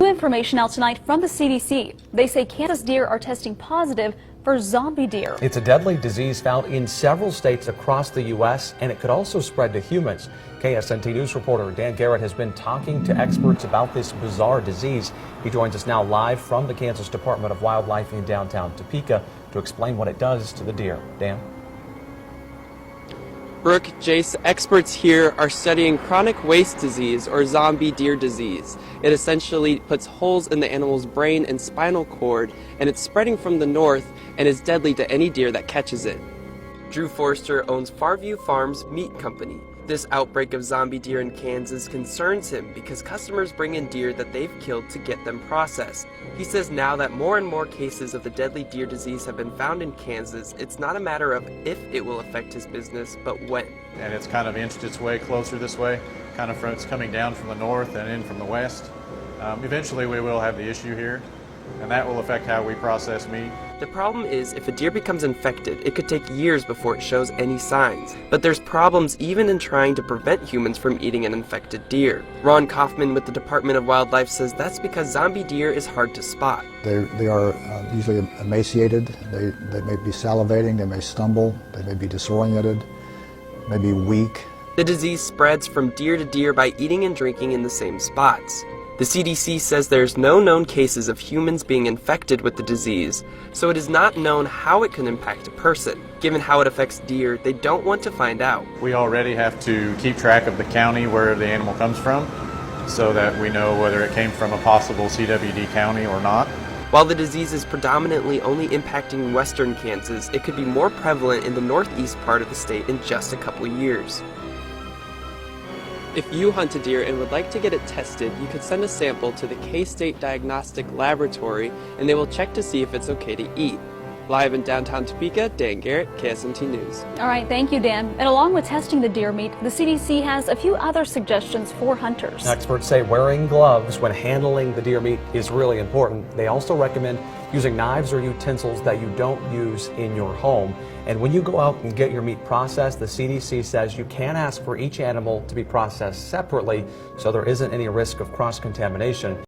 New information out tonight from the CDC. They say Kansas deer are testing positive for zombie deer. It's a deadly disease found in several states across the U.S., and it could also spread to humans. KSNT News reporter Dan Garrett has been talking to experts about this bizarre disease. He joins us now live from the Kansas Department of Wildlife in downtown Topeka to explain what it does to the deer. Dan? Brooke, Jace, experts here are studying chronic waste disease, or zombie deer disease. It essentially puts holes in the animal's brain and spinal cord, and it's spreading from the north and is deadly to any deer that catches it. Drew Forster owns Farview Farms Meat Company. This outbreak of zombie deer in Kansas concerns him because customers bring in deer that they've killed to get them processed. He says now that more and more cases of the deadly deer disease have been found in Kansas, it's not a matter of if it will affect his business, but when. And it's kind of inched its way closer this way, it's coming down from the north and in from the west. Eventually we will have the issue here, and that will affect how we process meat. The problem is, if a deer becomes infected, it could take years before it shows any signs. But there's problems even in trying to prevent humans from eating an infected deer. Ron Kaufman with the Department of Wildlife says that's because zombie deer is hard to spot. They are usually emaciated, they may be salivating, they may stumble, they may be disoriented, may be weak. The disease spreads from deer to deer by eating and drinking in the same spots. The CDC says there's no known cases of humans being infected with the disease, so it is not known how it can impact a person. Given how it affects deer, they don't want to find out. We already have to keep track of the county where the animal comes from so that we know whether it came from a possible CWD county or not. While the disease is predominantly only impacting western Kansas, it could be more prevalent in the northeast part of the state in just a couple years. If you hunt a deer and would like to get it tested, you could send a sample to the K-State Diagnostic Laboratory and they will check to see if it's okay to eat. Live in downtown Topeka, Dan Garrett, KSNT News. All right, thank you, Dan. And along with testing the deer meat, the CDC has a few other suggestions for hunters. Experts say wearing gloves when handling the deer meat is really important. They also recommend using knives or utensils that you don't use in your home. And when you go out and get your meat processed, the CDC says you can ask for each animal to be processed separately so there isn't any risk of cross-contamination.